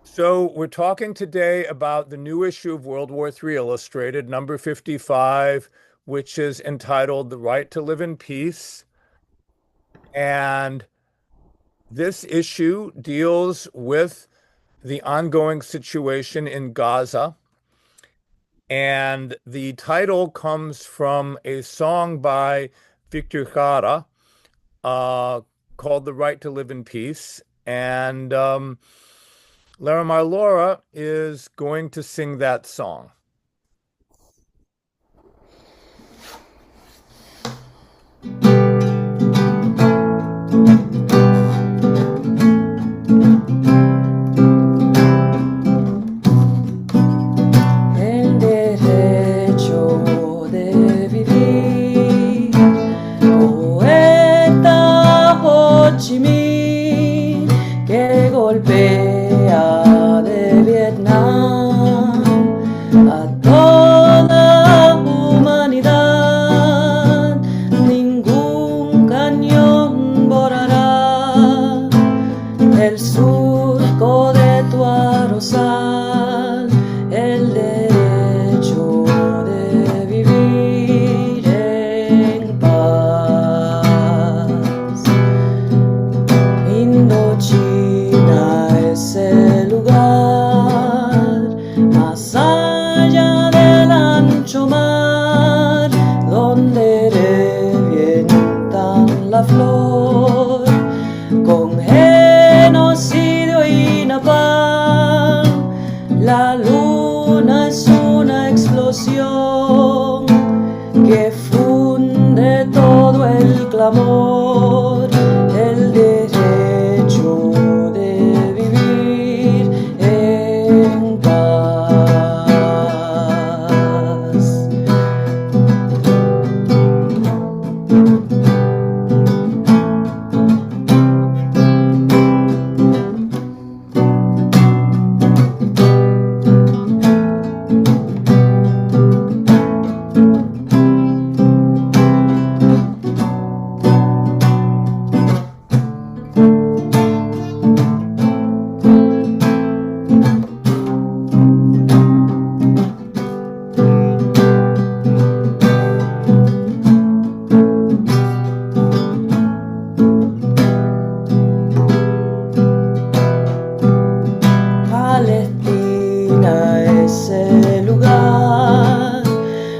So, we're talking today about the new issue of World War III Illustrated, number 55, which is entitled The Right to Live in Peace. And this issue deals with the ongoing situation in Gaza. And the title comes from a song by Victor Jara uh, called The Right to Live in Peace. And Laramar Laura is going to sing that song. El derecho de vivir, poeta Ho Chi Minh, que golpea de Vietnam a toda humanidad. Ningún cañón borrará el surco de tu arrozal. El derecho de vivir en paz. Indochina es el lugar más allá del ancho mar, donde revientan la flor con genocidio y napalm. La luna es una explosión que funde todo el clamor. El derecho de vivir en paz. Palestina es el lugar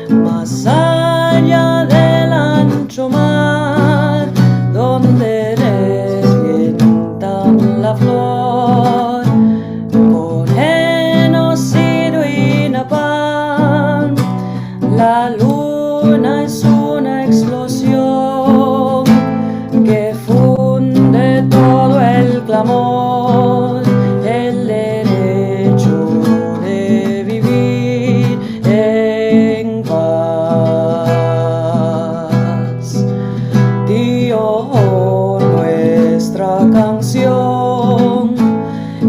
más allá del ancho mar, donde revientan la flor por genocidio y napalm. La luna es una explosión que funde todo el clamor. El derecho de vivir en paz. Dios, nuestra canción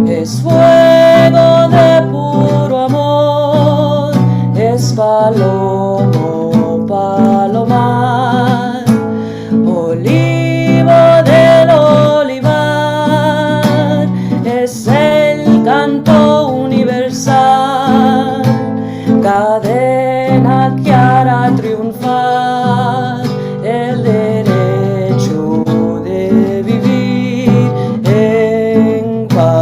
es fuego de puro amor, es palomo, palomar, olivo del olivar, es el canto universal, cadena que hará triunfar el derecho de vivir en paz.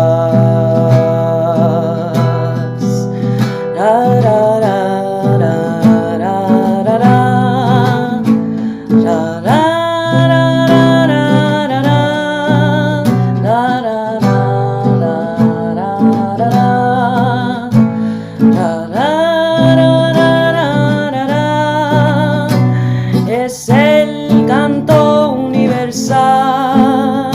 Ra, ra, ra, ra, ra, ra, ra. Ra, ra, ra, ra, ra, ra, ra. Ra, ra, ra, ra, ra, ra, ra. Ra, ra, ra, ra, ra, ra, ra. Es el canto universal,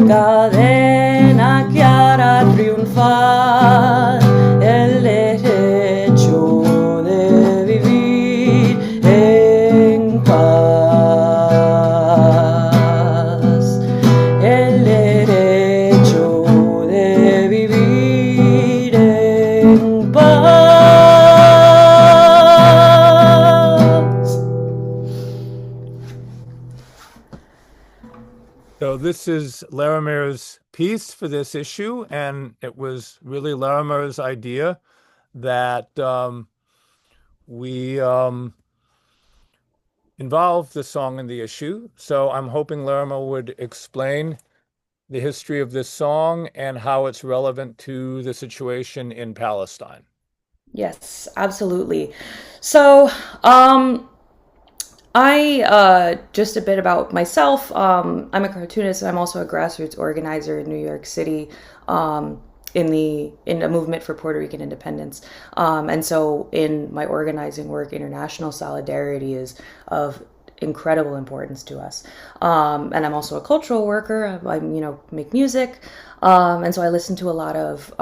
cadena que hará triunfar el derecho de vivir en paz. El derecho de vivir en paz. So, this this is Larimer's piece for this issue, and it was really Larimer's idea that we involve the song in the issue. So I'm hoping Larimer would explain the history of this song and how it's relevant to the situation in Palestine. Yes, absolutely. So, just a bit about myself. I'm a cartoonist and I'm also a grassroots organizer in New York City, in a movement for Puerto Rican independence. And so in my organizing work, international solidarity is of incredible importance to us. And I'm also a cultural worker. Make music. And so I listen to a lot of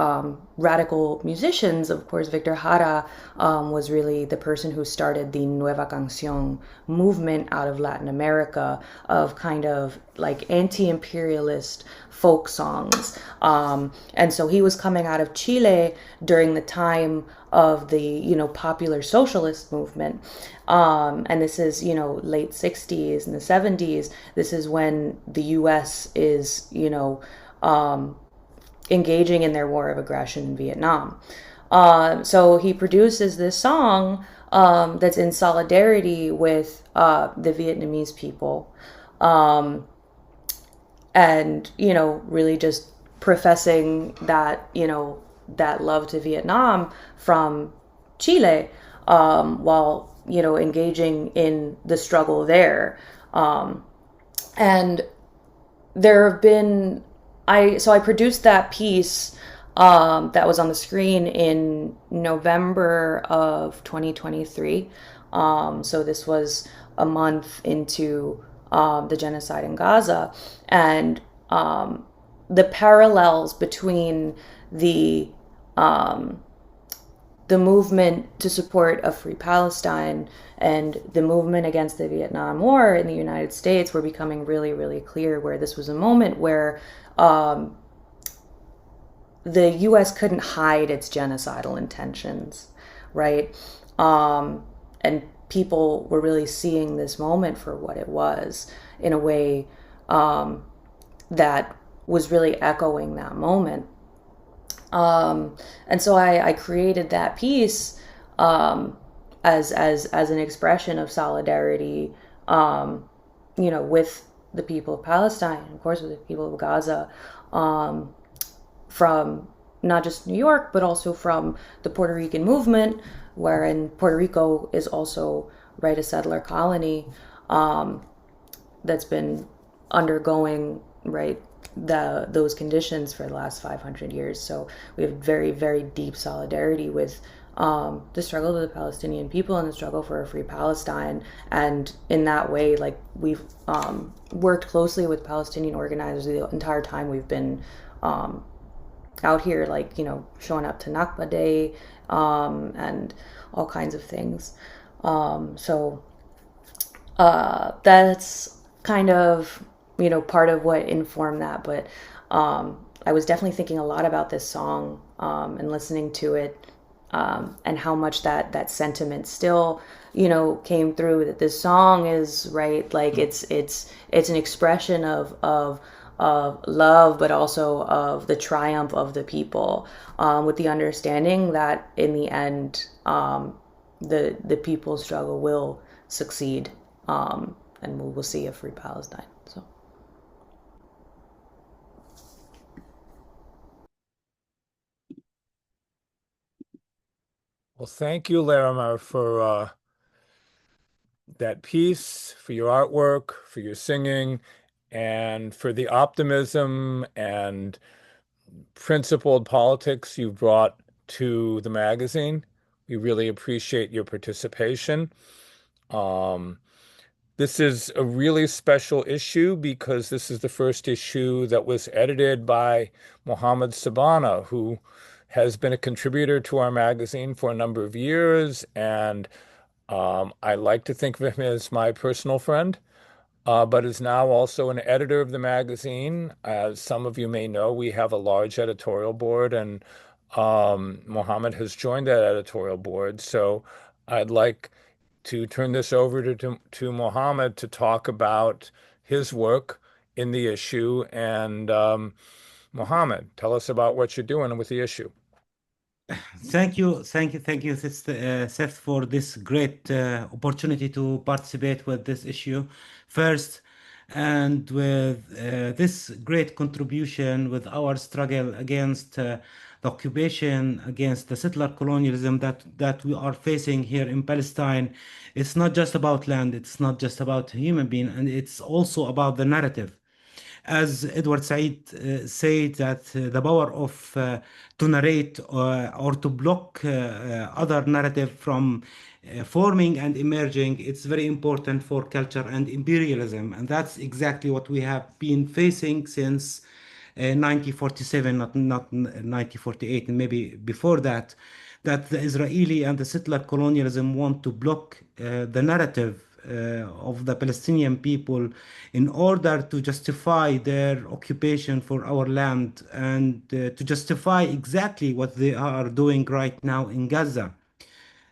radical musicians. Of course, Victor Jara was really the person who started the Nueva Canción movement out of Latin America, of kind of like anti-imperialist folk songs. And so he was coming out of Chile during the time of the, popular socialist movement. And this is, late 60s and the 70s. This is when the US is, engaging in their war of aggression in Vietnam. So he produces this song that's in solidarity with the Vietnamese people. And, really just professing that, that love to Vietnam from Chile, while, engaging in the struggle there. And there have been I produced that piece that was on the screen in November of 2023. So this was a month into the genocide in Gaza, and the parallels between the the movement to support a free Palestine and the movement against the Vietnam War in the United States were becoming really, really clear, where this was a moment where the U.S. couldn't hide its genocidal intentions, right? And people were really seeing this moment for what it was in a way that was really echoing that moment. And so I created that piece as an expression of solidarity, with the people of Palestine, of course, with the people of Gaza, from not just New York, but also from the Puerto Rican movement, wherein Puerto Rico is also, right, a settler colony that's been undergoing, right, those conditions for the last 500 years. So we have very, very deep solidarity with the struggle of the Palestinian people and the struggle for a free Palestine. And in that way, like, we've worked closely with Palestinian organizers the entire time we've been out here, like, showing up to Nakba Day and all kinds of things. So that's kind of, part of what informed that. But I was definitely thinking a lot about this song and listening to it, and how much that sentiment still, came through. That this song is, right, like, it's an expression of love, but also of the triumph of the people, with the understanding that in the end, the people's struggle will succeed, and we will see a free Palestine. So. Well, thank you, Larimer, for that piece, for your artwork, for your singing, and for the optimism and principled politics you've brought to the magazine. We really appreciate your participation. Um, this is a really special issue because this is the first issue that was edited by Mohammed Sabana, who has been a contributor to our magazine for a number of years, and I like to think of him as my personal friend, but is now also an editor of the magazine. As some of you may know, we have a large editorial board, and Mohammed has joined that editorial board. So I'd like to turn this over to Mohammed to talk about his work in the issue. And Mohammed, tell us about what you're doing with the issue. Thank you, Seth, for this great opportunity to participate with this issue first, and with this great contribution with our struggle against the occupation, against the settler colonialism that we are facing here in Palestine. It's not just about land, it's not just about human being, and it's also about the narrative. As Edward Said said, that the power of to narrate or to block other narrative from forming and emerging, it's very important for culture and imperialism, and that's exactly what we have been facing since 1947, not 1948, and maybe before that, that the Israeli and the settler colonialism want to block the narrative of the Palestinian people in order to justify their occupation for our land, and to justify exactly what they are doing right now in Gaza.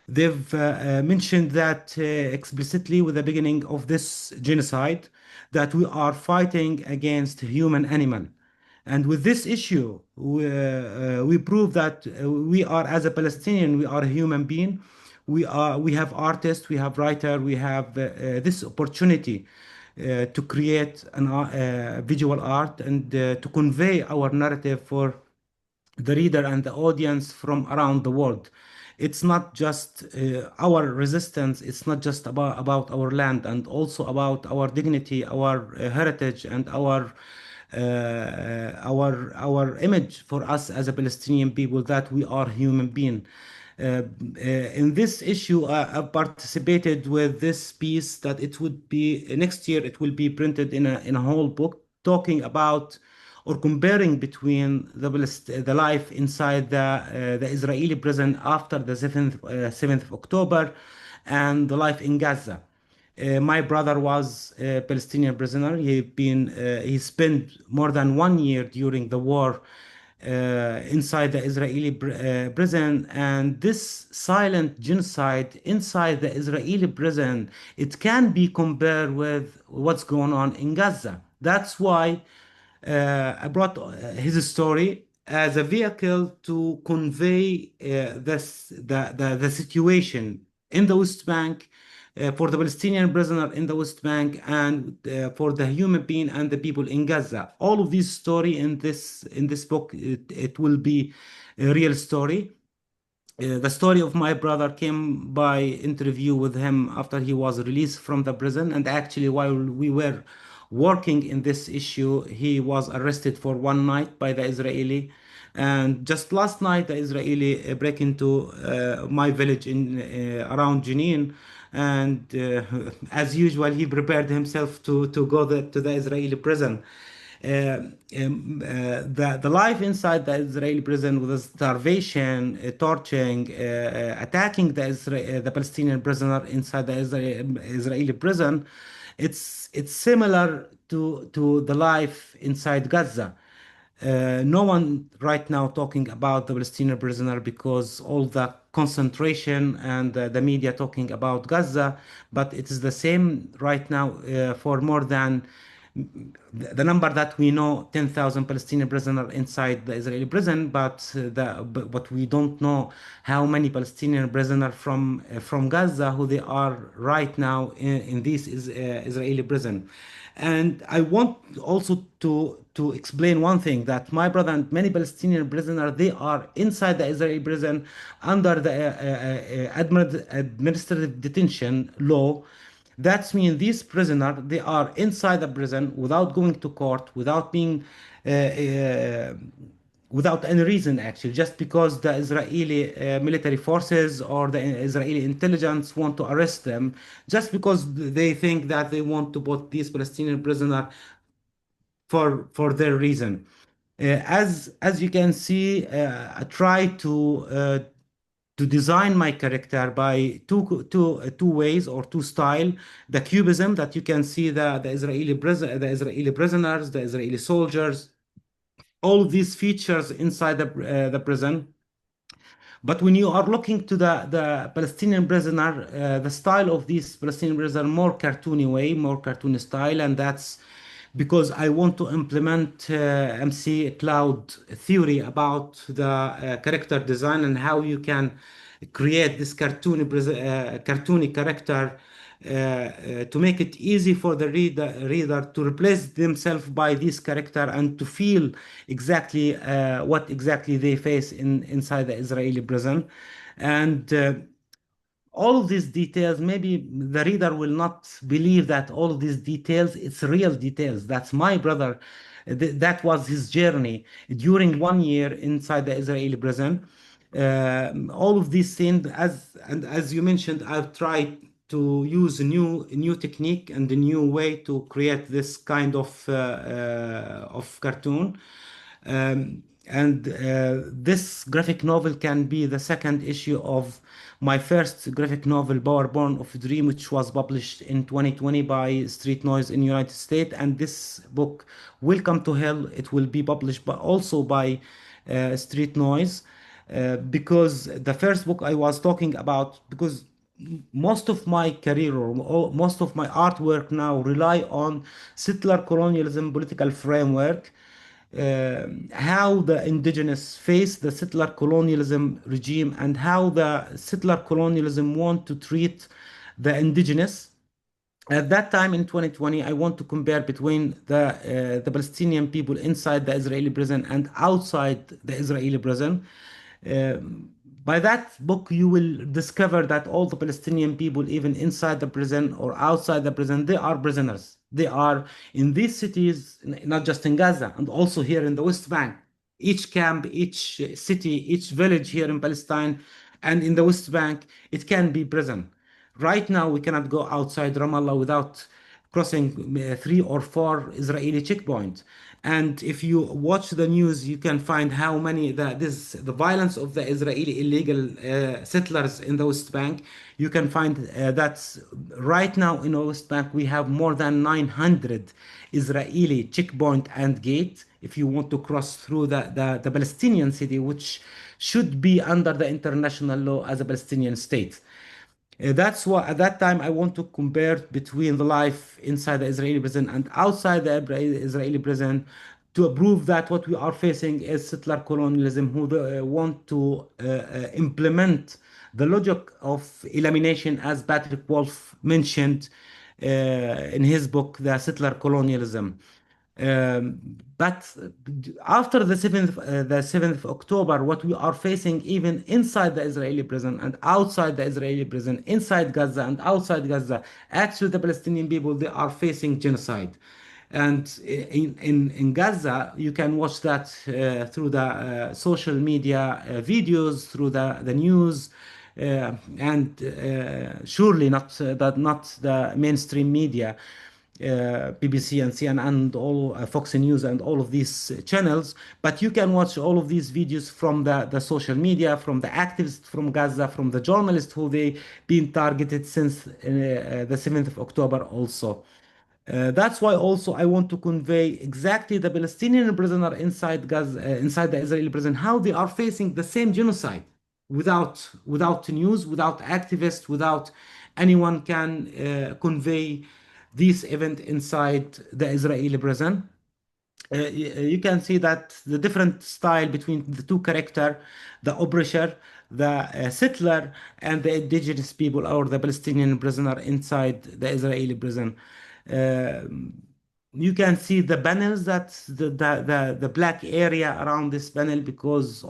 They've mentioned that explicitly with the beginning of this genocide, that we are fighting against human animal. And with this issue, we prove that we are, as a Palestinian, we are a human being. We have artists, we have writer, we have this opportunity to create an visual art, and to convey our narrative for the reader and the audience from around the world. It's not just our resistance, it's not just about our land, and also about our dignity, our heritage, and our image for us as a Palestinian people, that we are human being. In this issue, I participated with this piece that it would be next year. It will be printed in a whole book, talking about or comparing between the life inside the Israeli prison after the 7th of October, and the life in Gaza. My brother was a Palestinian prisoner. He spent more than 1 year during the war inside the Israeli prison, and this silent genocide inside the Israeli prison, it can be compared with what's going on in Gaza. That's why I brought his story as a vehicle to convey the situation in the West Bank, for the Palestinian prisoner in the West Bank, and for the human being and the people in Gaza. All of these story in this book, it will be a real story. The story of my brother came by interview with him after he was released from the prison, and actually while we were working in this issue, he was arrested for one night by the Israeli. And just last night, the Israeli break into my village in around Jenin, and as usual, he prepared himself to go to the Israeli prison. The life inside the Israeli prison, with the starvation, torturing, attacking the Palestinian prisoner inside the Israeli prison, it's similar to the life inside Gaza. No one right now talking about the Palestinian prisoner, because all the concentration and the media talking about Gaza, but it is the same right now for more than the number that we know, 10,000 Palestinian prisoners inside the Israeli prison, but we don't know how many Palestinian prisoners from Gaza who they are right now in this Israeli prison. And I want also to explain one thing, that my brother and many Palestinian prisoners, they are inside the Israeli prison under the administrative detention law. That means these prisoners, they are inside the prison without going to court, uh, uh, without any reason, actually, just because the Israeli military forces or the Israeli intelligence want to arrest them, just because they think that they want to put these Palestinian prisoners for their reason. As you can see, I try to design my character by two ways or two style. The cubism, that you can see the Israeli prisoners, the Israeli soldiers, all these features inside the prison. But when you are looking to the Palestinian prisoner, the style of these Palestinian prisoners more cartoony way, more cartoon style, and that's because I want to implement MC Cloud theory about the character design and how you can create this cartoony character to make it easy for the reader to replace themselves by this character and to feel exactly what exactly they face inside the Israeli prison. And all of these details, maybe the reader will not believe that all of these details, it's real details. That's my brother. That was his journey during 1 year inside the Israeli prison. All of these things, as you mentioned, I've tried to use a new technique and a new way to create this kind of cartoon. And this graphic novel can be the second issue of my first graphic novel, Born of a Dream, which was published in 2020 by Street Noise in United States. And this book, Welcome to Hell, it will be published but also by Street Noise, because the first book I was talking about, because most of my career or most of my artwork now rely on settler colonialism political framework, how the indigenous face the settler colonialism regime and how the settler colonialism want to treat the indigenous. At that time in 2020, I want to compare between the Palestinian people inside the Israeli prison and outside the Israeli prison. By that book, you will discover that all the Palestinian people, even inside the prison or outside the prison, they are prisoners. They are in these cities, not just in Gaza, and also here in the West Bank. Each camp, each city, each village here in Palestine and in the West Bank, it can be prison. Right now, we cannot go outside Ramallah without crossing 3 or 4 Israeli checkpoints. And if you watch the news, you can find how many the violence of the Israeli illegal settlers in the West Bank. You can find that right now in the West Bank we have more than 900 Israeli checkpoint and gate. If you want to cross through the Palestinian city, which should be under the international law as a Palestinian state. That's why at that time I want to compare between the life inside the Israeli prison and outside the Israeli prison to prove that what we are facing is settler colonialism who want to implement the logic of elimination, as Patrick Wolf mentioned in his book, The Settler Colonialism. But after the 7th of October, what we are facing even inside the Israeli prison and outside the Israeli prison, inside Gaza and outside Gaza, actually the Palestinian people, they are facing genocide. And in Gaza, you can watch that through the social media videos, through the news, and surely not the mainstream media, BBC and CNN and all Fox News and all of these channels. But you can watch all of these videos from the social media, from the activists from Gaza, from the journalists who they been targeted since the 7th of October also. That's why also I want to convey exactly the Palestinian prisoner inside Gaza, inside the Israeli prison, how they are facing the same genocide without news, without activists, without anyone can convey this event inside the Israeli prison. You can see that the different style between the two character, the oppressor, the settler, and the indigenous people or the Palestinian prisoner inside the Israeli prison. Uh, you can see the panels that the black area around this panel, because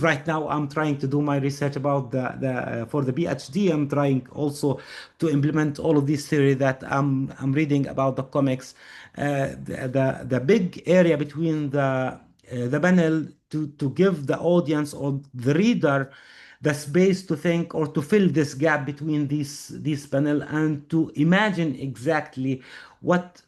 right now I'm trying to do my research about the for the PhD. I'm trying also to implement all of this theory that I'm reading about the comics. The big area between the panel to give the audience or the reader the space to think or to fill this gap between these panel and to imagine exactly what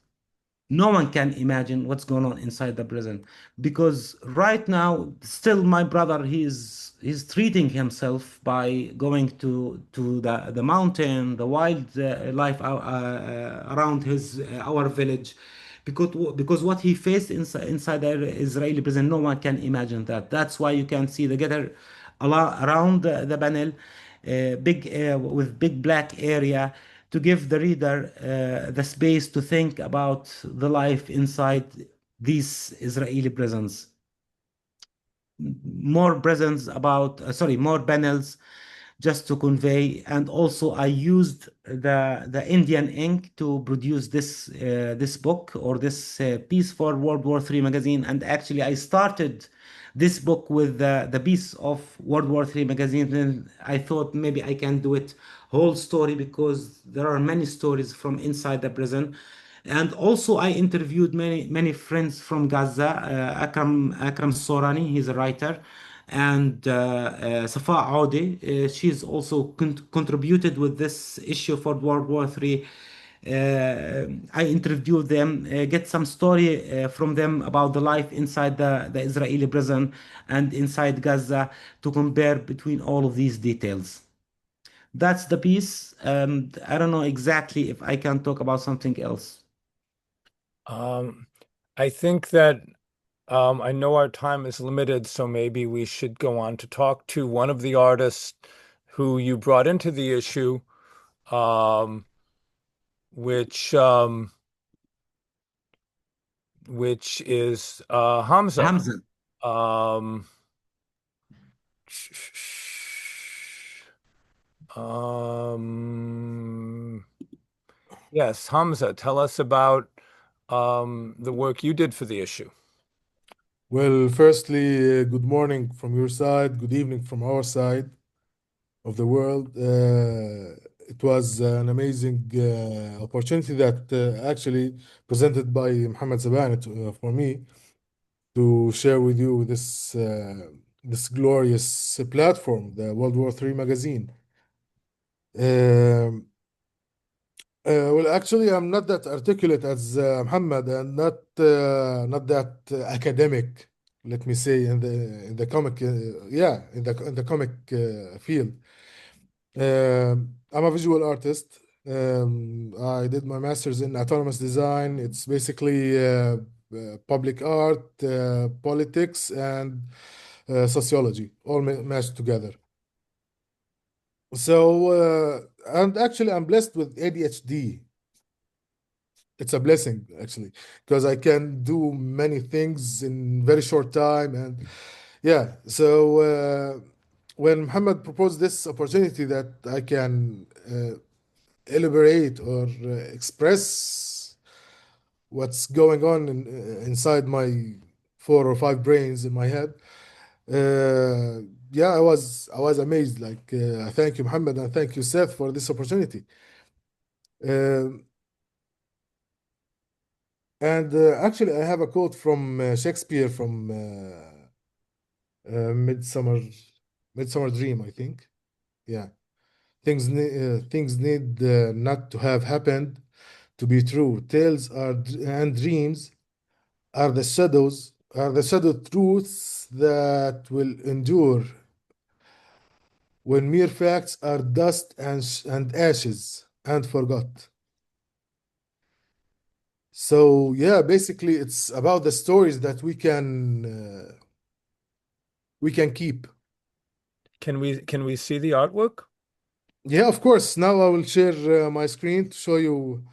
no one can imagine what's going on inside the prison, because right now still my brother he's treating himself by going to the mountain, the wild life around his our village, because what he faced inside the Israeli prison, no one can imagine that. That's why you can see the gutter around the panel, big with big black area to give the reader the space to think about the life inside these Israeli prisons. More presents about, sorry, more panels just to convey. And also I used the Indian ink to produce this book, or this piece for World War III magazine. And actually I started this book with the piece of World War III magazine, and I thought maybe I can do it whole story, because there are many stories from inside the prison. And also, I interviewed many friends from Gaza. Akram Sorani, he's a writer, and Safa Audi, she's also contributed with this issue for World War III. I interviewed them, get some story from them about the life inside the Israeli prison and inside Gaza, to compare between all of these details. That's the piece. I don't know exactly if I can talk about something else. Um, I think that I know our time is limited, so maybe we should go on to talk to one of the artists who you brought into the issue, um, which um, which is Hamza. Hamza. Um, um, yes, Hamza, tell us about the work you did for the issue. Well, firstly, good morning from your side, good evening from our side of the world. It was an amazing opportunity that actually presented by Muhammad Zabani for me to share with you this glorious platform, the World War III magazine. Um, well, actually, I'm not that articulate as Muhammad, and not that academic. Let me say in the comic, yeah, in the comic field. I'm a visual artist. I did my master's in autonomous design. It's basically public art, politics, and sociology, all mashed together. So, and actually, I'm blessed with ADHD. It's a blessing actually, because I can do many things in very short time. And yeah, so when Muhammad proposed this opportunity that I can elaborate or express what's going on inside my 4 or 5 brains in my head, uh, yeah, I was amazed. Like, thank you, Muhammad, and thank you, Seth, for this opportunity. Um And actually, I have a quote from Shakespeare from Midsummer, Midsummer Dream, I think. Yeah, things need not to have happened to be true. Tales and dreams are the shadow truths that will endure when mere facts are dust and ashes and forgot. So yeah, basically, it's about the stories that we can keep. Can we see the artwork? Yeah, of course. Now I will share my screen to show you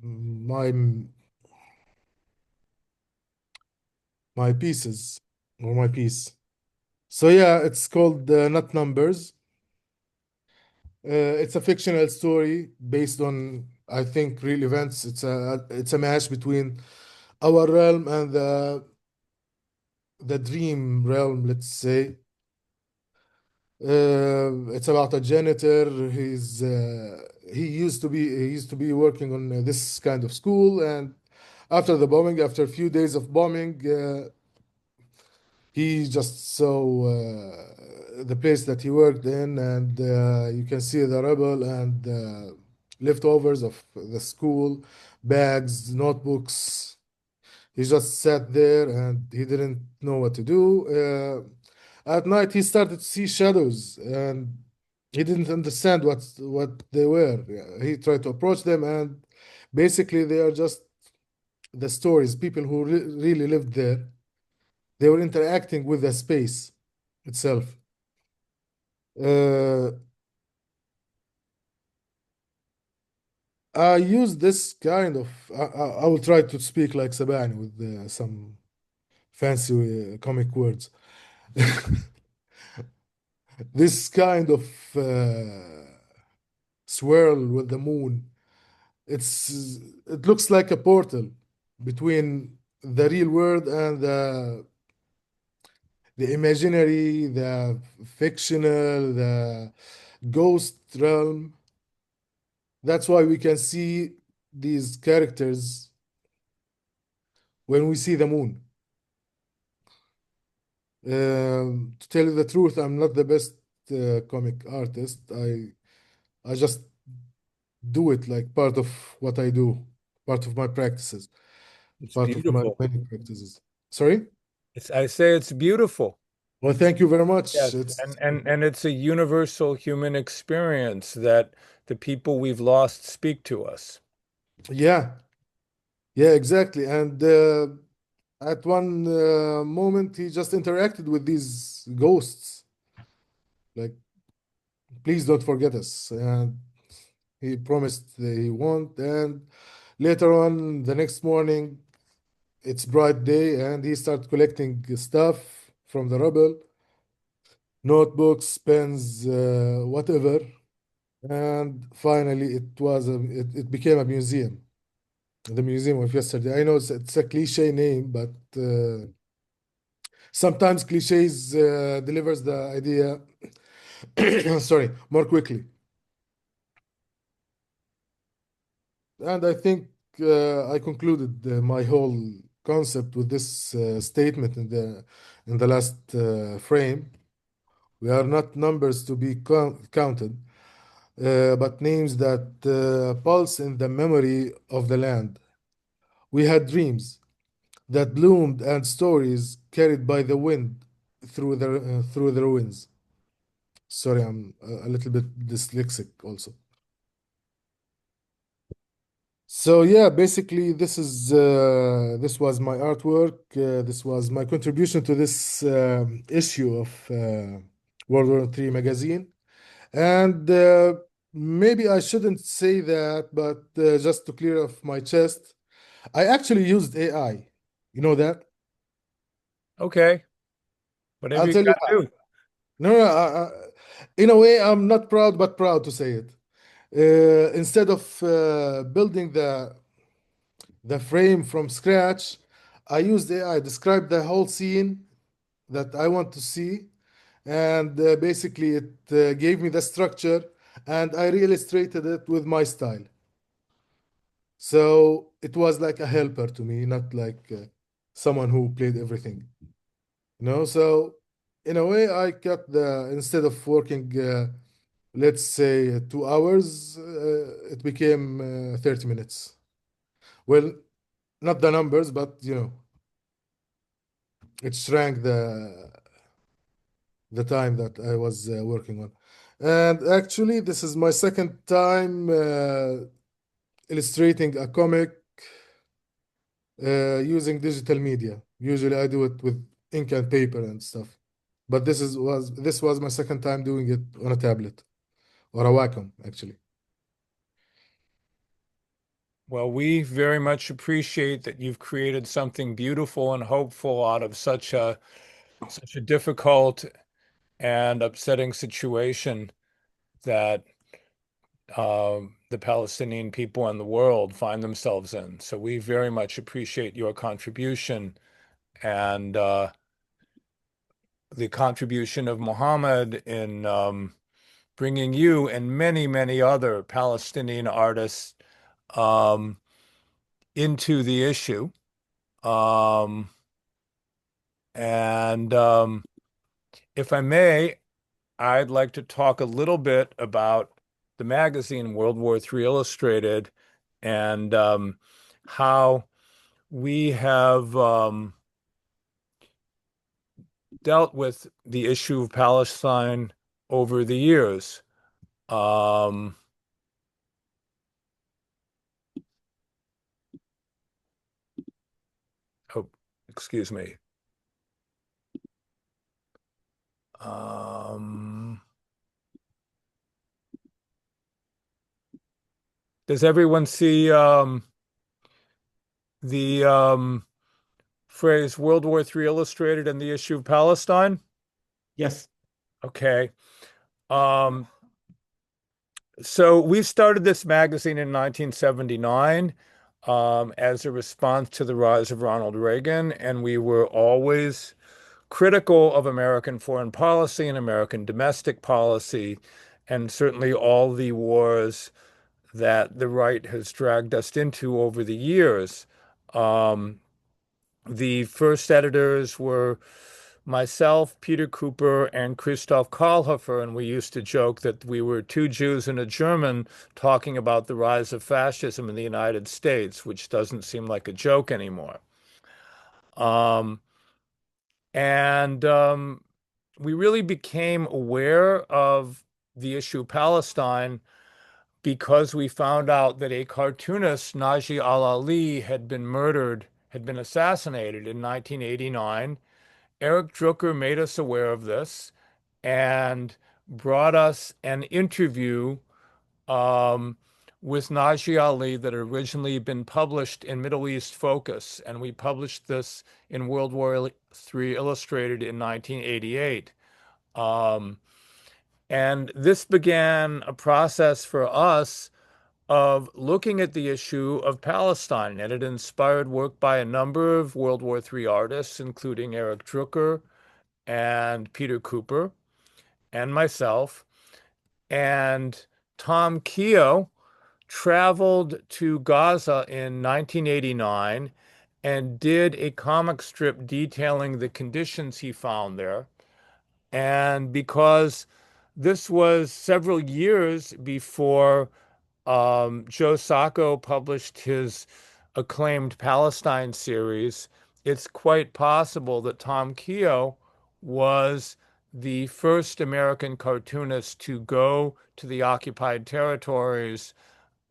my my pieces or my piece. So yeah, it's called Not Numbers. It's a fictional story based on, I think, real events. It's a match between our realm and the dream realm, let's say. It's about a janitor. He used to be working on this kind of school, and after a few days of bombing, he just saw the place that he worked in, and you can see the rubble and leftovers of the school, bags, notebooks. He just sat there and he didn't know what to do. At night, he started to see shadows, and he didn't understand what they were. Yeah, he tried to approach them, and basically, they are just the stories, people who really lived there. They were interacting with the space itself. Uh, I use this kind of. I will try to speak like Sabani with some fancy comic words. This kind of swirl with the moon. It's it looks like a portal between the real world and the imaginary, the fictional, the ghost realm. That's why we can see these characters when we see the moon. To tell you the truth, I'm not the best comic artist. I just do it like part of what I do, part of my practices, It's part of my beautiful. many practices. Sorry? I say it's beautiful. Well, thank you very much. Yes, It's and it's a universal human experience that the people we've lost speak to us. yeah, yeah, exactly. And at one moment, he just interacted with these ghosts, like, please don't forget us. And he promised that he won't. And later on, the next morning, it's bright day, and he started collecting stuff from the rubble, notebooks, pens, whatever. And finally, it became a museum, the Museum of Yesterday. I know it's a cliche name, but sometimes cliches delivers the idea, sorry, more quickly. And I think I concluded my whole concept with this statement in the last frame. We are not numbers to be counted, but names that pulse in the memory of the land. We had dreams that bloomed and stories carried by the wind through the ruins. Sorry, I'm a little bit dyslexic also. So yeah, basically this was my artwork. This was my contribution to this issue of World War III magazine. And maybe I shouldn't say that, but just to clear off my chest, I actually used AI. You know that? Okay, whatever I'll you tell you got how. to do. No, no, in a way, I'm not proud, but proud to say it. Instead of building the frame from scratch, I used AI, described the whole scene that I want to see, and basically it gave me the structure, and I re-illustrated it with my style. So it was like a helper to me, not like someone who played everything. So in a way, I cut the instead of working, let's say 2 hours, it became 30 minutes. Well, not the numbers, but it shrank the time that I was working on. And actually, this is my second time illustrating a comic using digital media. Usually, I do it with ink and paper and stuff. But this was my second time doing it on a tablet or a Wacom, actually. Well, we very much appreciate that you've created something beautiful and hopeful out of such a difficult and upsetting situation that the Palestinian people and the world find themselves in. So we very much appreciate your contribution and the contribution of Muhammad in bringing you and many, many other Palestinian artists um, into the issue. Um, and if I may, I'd like to talk a little bit about the magazine World War III Illustrated and how we have dealt with the issue of Palestine over the years. Um, oh, excuse me. Um, Does everyone see the phrase World War III illustrated in the issue of Palestine? Yes. Okay. Um, so we started this magazine in 1979 as a response to the rise of Ronald Reagan, and we were always critical of American foreign policy and American domestic policy, and certainly all the wars that the right has dragged us into over the years. Um, the first editors were myself, Peter Cooper, and Christoph Karlhofer, and we used to joke that we were two Jews and a German talking about the rise of fascism in the United States, which doesn't seem like a joke anymore. Um, and we really became aware of the issue of Palestine because we found out that a cartoonist, Naji al-Ali, had been murdered, had been assassinated in 1989. Eric Drucker made us aware of this and brought us an interview um, with Naji Ali that had originally been published in Middle East Focus, and we published this in World War III Illustrated in 1988. Um, and this began a process for us of looking at the issue of Palestine, and it inspired work by a number of World War III artists, including Eric Drucker and Peter Cooper and myself. And Tom Keogh traveled to Gaza in 1989 and did a comic strip detailing the conditions he found there. And because this was several years before Joe Sacco published his acclaimed Palestine series, it's quite possible that Tom Keogh was the first American cartoonist to go to the occupied territories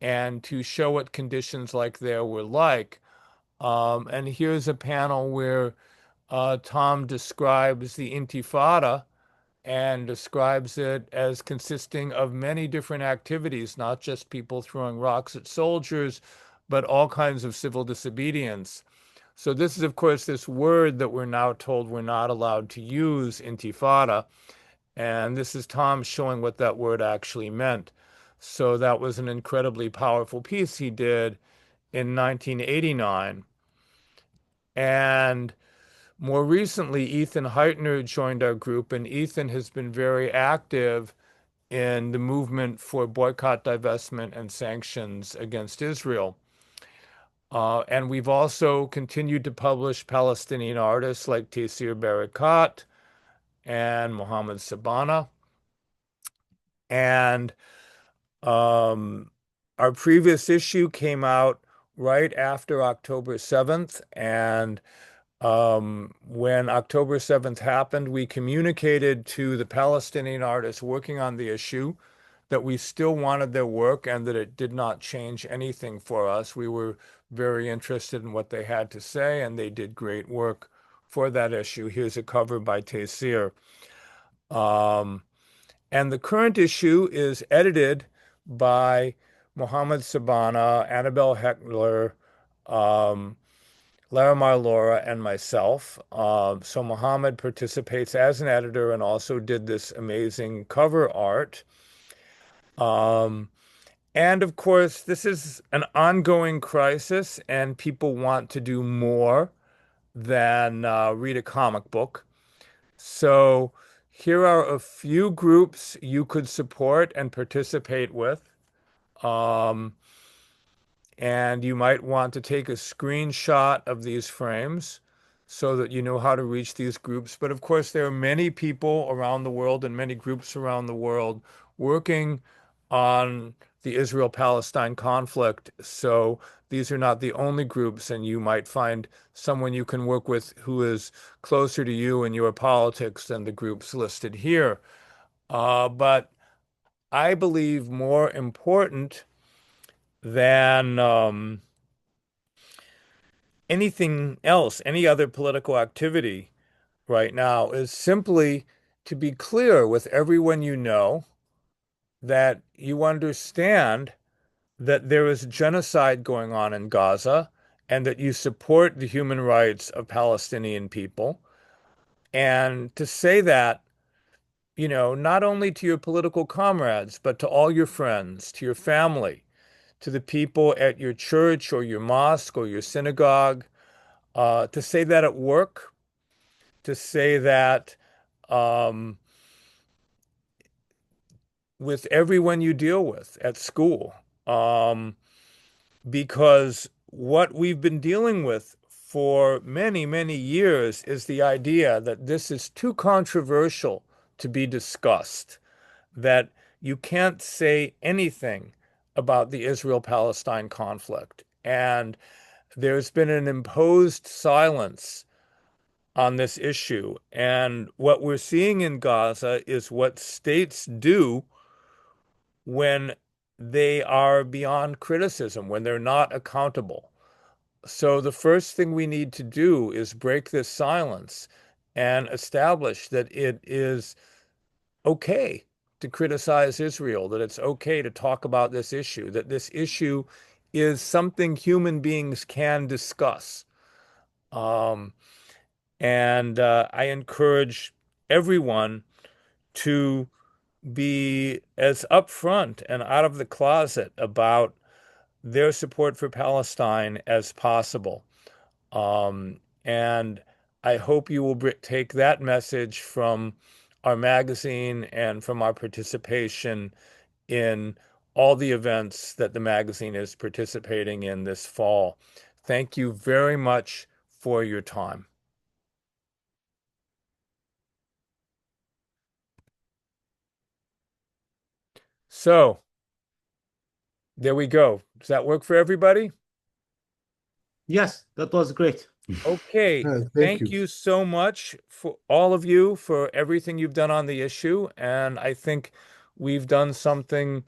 and to show what conditions like there were like. And here's a panel where Tom describes the Intifada and describes it as consisting of many different activities, not just people throwing rocks at soldiers, but all kinds of civil disobedience. So this is, of course, this word that we're now told we're not allowed to use, intifada, and this is Tom showing what that word actually meant. So that was an incredibly powerful piece he did in 1989. And more recently, Ethan Heitner joined our group, and Ethan has been very active in the movement for boycott, divestment, and sanctions against Israel. And we've also continued to publish Palestinian artists like Taysir Barakat and Mohammed Sabana. And um, our previous issue came out right after October 7th, and when October 7th happened, we communicated to the Palestinian artists working on the issue that we still wanted their work and that it did not change anything for us. We were very interested in what they had to say, and they did great work for that issue. Here's a cover by Taysir. Um, and the current issue is edited by Mohammed Sabana, Annabelle Heckler, um, Larimar Laura, and myself. So Mohammed participates as an editor and also did this amazing cover art. Um, and of course, this is an ongoing crisis, and people want to do more than read a comic book. So here are a few groups you could support and participate with. Um, and you might want to take a screenshot of these frames so that you know how to reach these groups. But of course, there are many people around the world and many groups around the world working on the Israel-Palestine conflict. So these are not the only groups, and you might find someone you can work with who is closer to you and your politics than the groups listed here. But I believe more important than anything else, any other political activity right now, is simply to be clear with everyone you know that you understand that there is genocide going on in Gaza and that you support the human rights of Palestinian people. And to say that, not only to your political comrades, but to all your friends, to your family, to the people at your church or your mosque or your synagogue, to say that at work, to say that um, with everyone you deal with at school, because what we've been dealing with for many, many years is the idea that this is too controversial to be discussed, that you can't say anything about the Israel-Palestine conflict. And there's been an imposed silence on this issue. And what we're seeing in Gaza is what states do when they are beyond criticism, when they're not accountable. So the first thing we need to do is break this silence and establish that it is okay to criticize Israel, that it's okay to talk about this issue, that this issue is something human beings can discuss. Um, and I encourage everyone to be as upfront and out of the closet about their support for Palestine as possible. And I hope you will take that message from our magazine and from our participation in all the events that the magazine is participating in this fall. Thank you very much for your time. So there we go. Does that work for everybody? Yes, that was great. Okay. Thank Thank you. you so much for all of you for everything you've done on the issue. And I think we've done something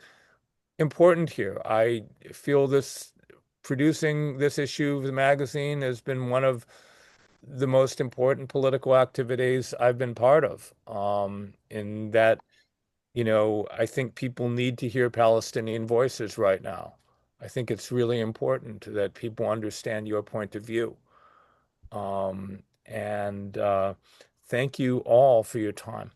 important here. I feel this producing this issue of the magazine has been one of the most important political activities I've been part of. In that, I think people need to hear Palestinian voices right now. I think it's really important that people understand your point of view. And thank you all for your time.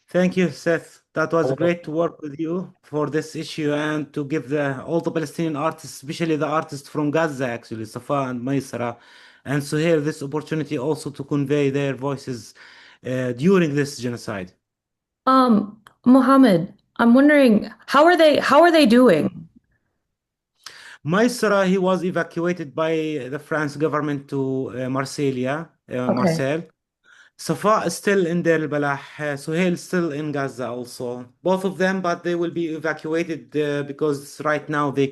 Thank you, Seth. That was Oh, great to work with you for this issue and to give all the Palestinian artists, especially the artists from Gaza, actually, Safa and Maisara, and Suhail, this opportunity also to convey their voices during this genocide. Mohammed, I'm wondering how are they doing? Maisara, he was evacuated by the France government to Okay, Marseille. Safa is still in Deir al-Balah, Suhail is still in Gaza also. Both of them, but they will be evacuated because right now they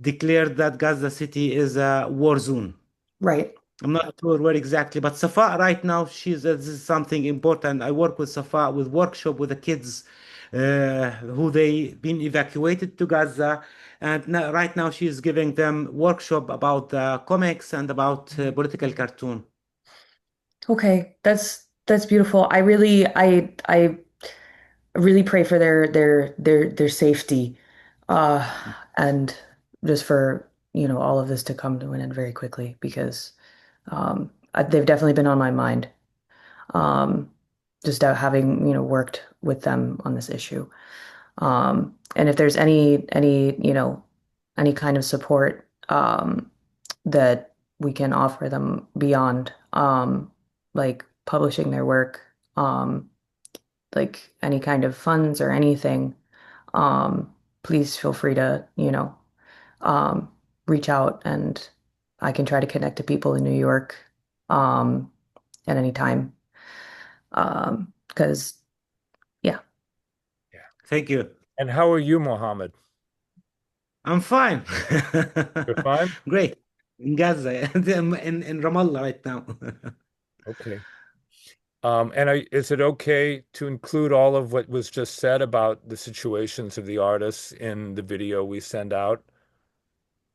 declared that Gaza City is a war zone. right. I'm not sure where exactly, but Safa right now, this is something important. I work with Safa with workshop with the kids who they been evacuated to Gaza, and now, right now she's giving them workshop about comics and about political cartoon. Okay, that's beautiful. I really pray for their safety, uh, and just for all of this to come to an end very quickly because they've definitely been on my mind. Um, just having worked with them on this issue. And if there's any kind of support that we can offer them beyond like publishing their work, like any kind of funds or anything, please feel free to, um, reach out and I can try to connect to people in New York um, at any time. Because yeah. yeah. Thank you. And how are you, Mohammed? I'm fine. You're fine? Great. In Gaza, in Ramallah right now. Okay. And is it okay to include all of what was just said about the situations of the artists in the video we send out?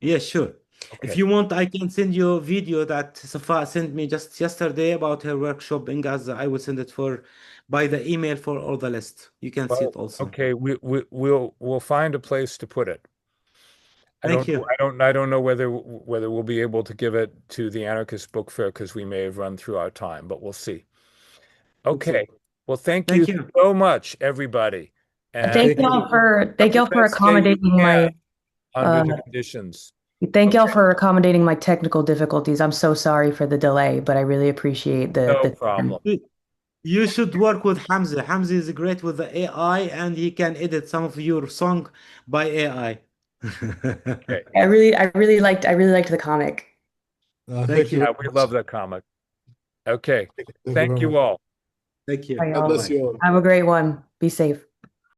Yeah, sure. If Okay. you want, I can send you a video that Safa sent me just yesterday about her workshop in Gaza. I will send it for by the email for all the list. You can see Well, it also. okay, we'll find a place to put it. Thank you. I don't know whether we'll be able to give it to the Anarchist Book Fair because we may have run through our time, but we'll see. Hope so. Okay. Well, thank you Thank you. so much, everybody. And Thank you. have Thank the y'all for best day you accommodating can my under uh the conditions. thank y'all Okay. for accommodating my technical difficulties. I'm so sorry for the delay, but I really appreciate No the time. problem. You should work with Hamza. Hamza is great with the AI and he can edit some of your song by AI. Okay. I really liked the comic. Thank Thank you you. Yeah, very we much. love that comic. Okay. Thank you Thank very you much. all. Thank Bye, you. God y'all. bless Bye-bye. you all. Have a great one. Be safe.